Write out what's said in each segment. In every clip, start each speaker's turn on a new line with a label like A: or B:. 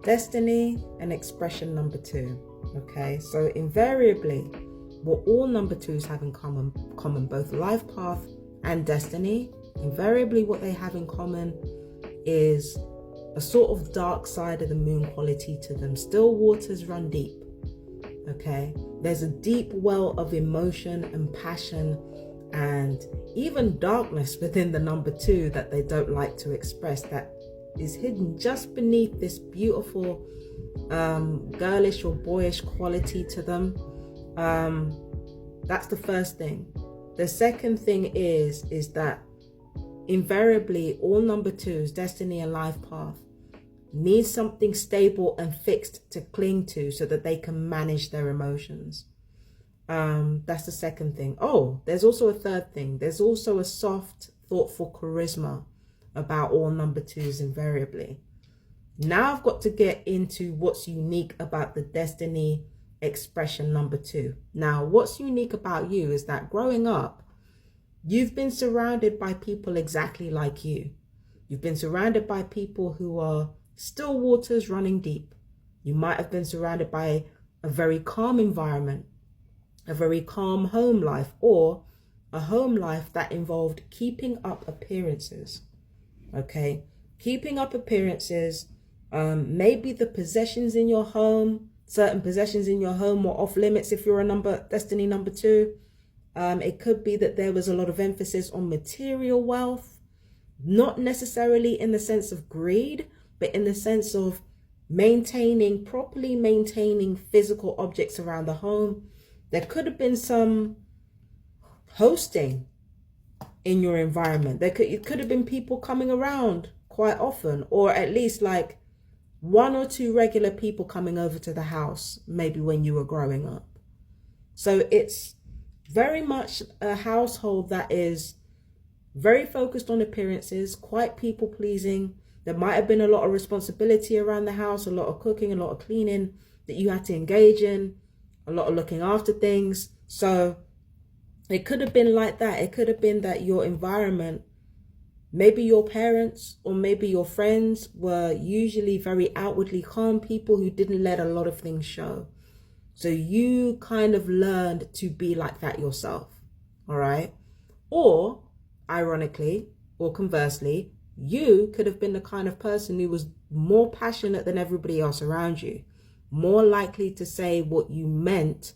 A: Destiny and expression number 2. Okay, so invariably, what all number 2s have in common, both life path and destiny, invariably what they have in common is a sort of dark side of the moon quality to them. Still waters run deep. Okay, there's a deep well of emotion and passion and even darkness within the number 2 that they don't like to express, that is hidden just beneath this beautiful girlish or boyish quality to them. That's the first thing. The second thing is that invariably all number 2s, destiny and life path, need something stable and fixed to cling to so that they can manage their emotions. That's the second thing. Oh, there's also a third thing. There's also a soft, thoughtful charisma about all number 2s invariably. Now I've got to get into what's unique about the destiny expression number 2. Now, what's unique about you is that growing up, you've been surrounded by people exactly like you. You've been surrounded by people who are still waters running deep. You might have been surrounded by a very calm environment, a very calm home life, or a home life that involved keeping up appearances. Okay, keeping up appearances. Maybe the possessions in your home, certain possessions in your home were off limits if you're a destiny number 2. It could be that there was a lot of emphasis on material wealth, not necessarily in the sense of greed, but in the sense of properly maintaining physical objects around the home. There could have been some hosting in your environment. It could have been people coming around quite often, or at least like 1 or 2 regular people coming over to the house, maybe when you were growing up. So it's very much a household that is very focused on appearances, quite people pleasing. There might have been a lot of responsibility around the house, a lot of cooking, a lot of cleaning that you had to engage in, a lot of looking after things. So it could have been like that. It could have been that your environment, maybe your parents or maybe your friends, were usually very outwardly calm people who didn't let a lot of things show. So you kind of learned to be like that yourself. All right. Or ironically, or conversely, you could have been the kind of person who was more passionate than everybody else around you, more likely to say what you meant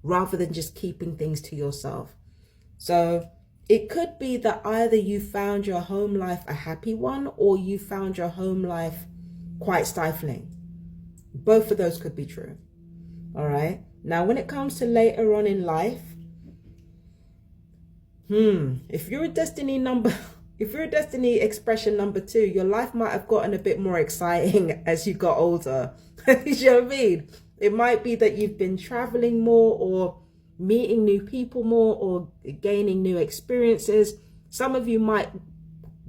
A: rather than just keeping things to yourself. So it could be that either you found your home life a happy one or you found your home life quite stifling. Both of those could be true. All right. Now, when it comes to later on in life, if you're a destiny expression number 2, your life might have gotten a bit more exciting as you got older. You know what I mean? It might be that you've been traveling more or meeting new people more or gaining new experiences. Some of you might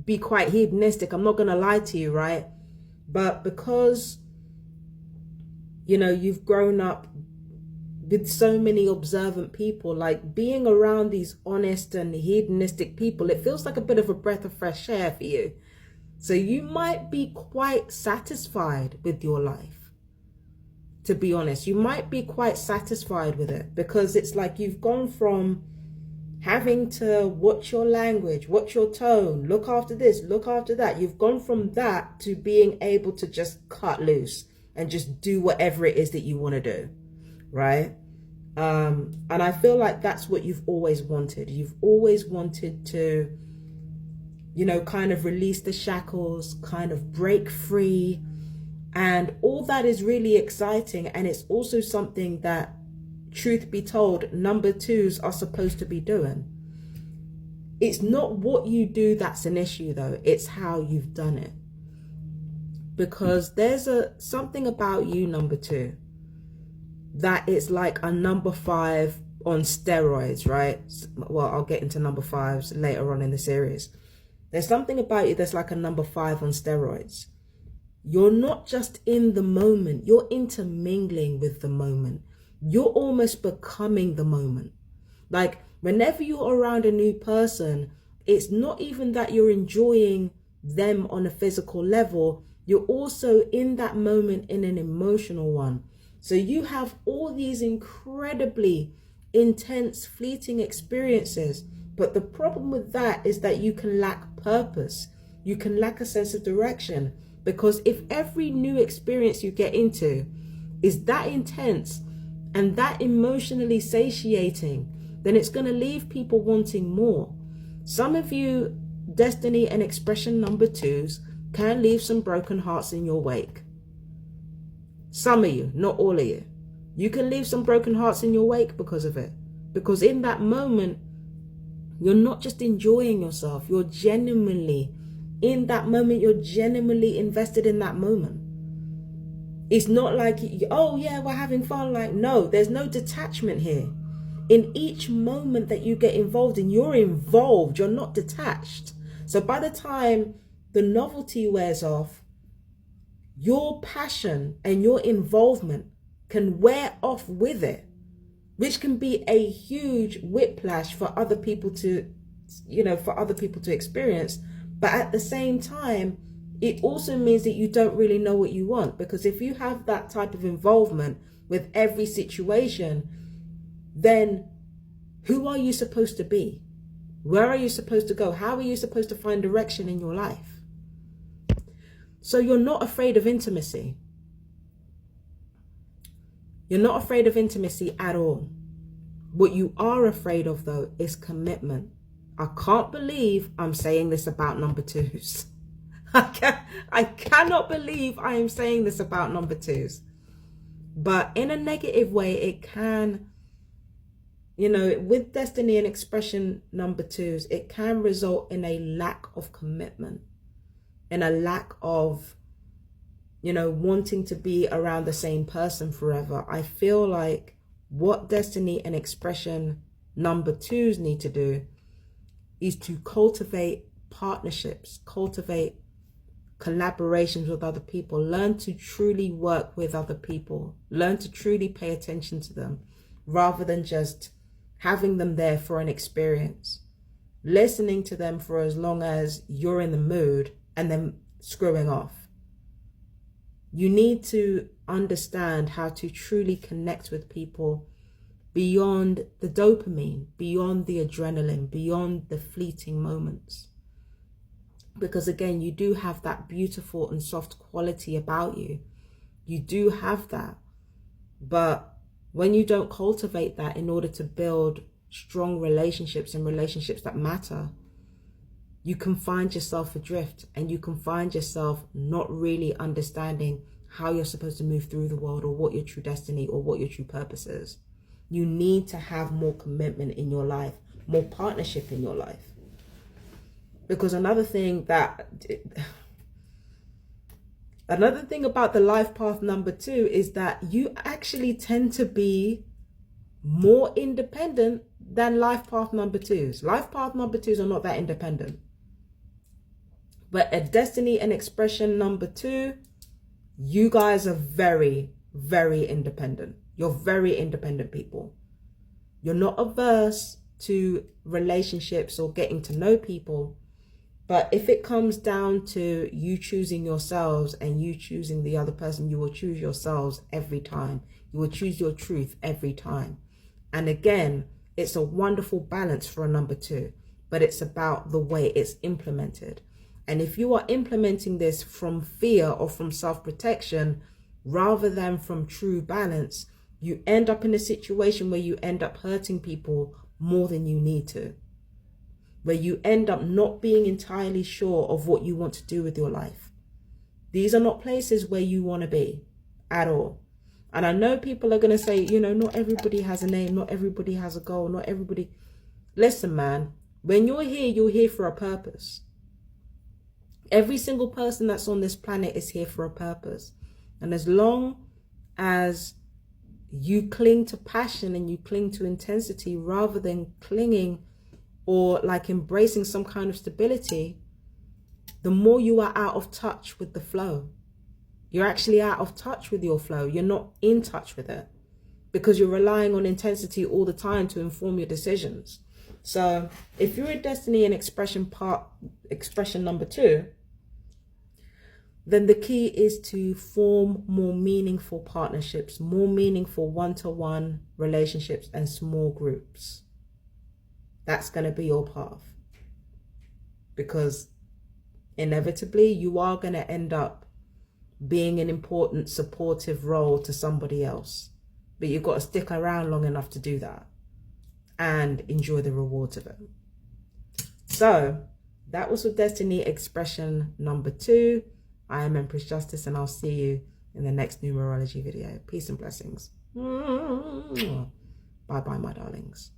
A: be quite hedonistic. I'm not going to lie to you, right? But because, you've grown up with so many observant people, like being around these honest and hedonistic people, it feels like a bit of a breath of fresh air for you. So you might be quite satisfied with your life. To be honest, you might be quite satisfied with it because it's like you've gone from having to watch your language, watch your tone, look after this, look after that. You've gone from that to being able to just cut loose and just do whatever it is that you want to do, right? And I feel like that's what you've always wanted. You've always wanted to, kind of release the shackles, kind of break free. And all that is really exciting. And it's also something that, truth be told, number 2s are supposed to be doing. It's not what you do that's an issue, though. It's how you've done it. Because there's something about you, number 2, that it's like a number 5 on steroids, right? Well, I'll get into number 5s later on in the series. There's something about you that's like a number 5 on steroids. You're not just in the moment, you're intermingling with the moment. You're almost becoming the moment. Like whenever you're around a new person, it's not even that you're enjoying them on a physical level. you're also in that moment in an emotional one. So you have all these incredibly intense, fleeting experiences. But the problem with that is that you can lack purpose. You can lack a sense of direction. Because if every new experience you get into is that intense and that emotionally satiating, then it's going to leave people wanting more. Some of you, destiny and expression number 2s, can leave some broken hearts in your wake. Some of you, not all of you. You can leave some broken hearts in your wake because of it. Because in that moment, you're not just enjoying yourself. You're genuinely, in that moment, you're genuinely invested in that moment. It's not like, oh yeah, we're having fun. Like, no, there's no detachment here. In each moment that you get involved in, you're involved. You're not detached. So by the time the novelty wears off, your passion and your involvement can wear off with it, which can be a huge whiplash for other people to, experience. But at the same time, it also means that you don't really know what you want, because if you have that type of involvement with every situation, then who are you supposed to be? Where are you supposed to go? How are you supposed to find direction in your life? So you're not afraid of intimacy. You're not afraid of intimacy at all. What you are afraid of, though, is commitment. I can't believe I'm saying this about number 2s. I cannot believe I am saying this about number 2s. But in a negative way, it can, with destiny and expression number 2s, it can result in a lack of commitment, in a lack of, wanting to be around the same person forever. I feel like what destiny and expression number 2s need to do is to cultivate partnerships, cultivate collaborations with other people, learn to truly work with other people, learn to truly pay attention to them, rather than just having them there for an experience, listening to them for as long as you're in the mood and then screwing off. You need to understand how to truly connect with people beyond the dopamine, beyond the adrenaline, beyond the fleeting moments. Because again, you do have that beautiful and soft quality about you. You do have that. But when you don't cultivate that in order to build strong relationships and relationships that matter, you can find yourself adrift, and you can find yourself not really understanding how you're supposed to move through the world, or what your true destiny or what your true purpose is. You need to have more commitment in your life, more partnership in your life. Because another thing about the life path number 2 is that you actually tend to be more independent than life path number 2s. Life path number 2s are not that independent. But at destiny and expression number 2, you guys are very, very independent. You're very independent people. You're not averse to relationships or getting to know people. But if it comes down to you choosing yourselves and you choosing the other person, you will choose yourselves every time. You will choose your truth every time. And again, it's a wonderful balance for a number 2, but it's about the way it's implemented. And if you are implementing this from fear or from self-protection rather than from true balance, you end up in a situation where you end up hurting people more than you need to, where you end up not being entirely sure of what you want to do with your life. These are not places where you want to be at all. And I know people are going to say, not everybody has a name, not everybody has a goal, not everybody. Listen, man, when you're here for a purpose. Every single person that's on this planet is here for a purpose. And as long as you cling to passion and you cling to intensity rather than clinging or like embracing some kind of stability, the more you are out of touch with the flow. You're actually out of touch with your flow. You're not in touch with it because you're relying on intensity all the time to inform your decisions. So if you're a destiny and expression number 2, then the key is to form more meaningful partnerships, more meaningful one-to-one relationships and small groups. That's going to be your path. Because inevitably you are going to end up being an important supportive role to somebody else. But you've got to stick around long enough to do that and enjoy the rewards of it. So that was with Destiny Expression number 2. I am Empress Justice, and I'll see you in the next numerology video. Peace and blessings. Bye-bye, my darlings.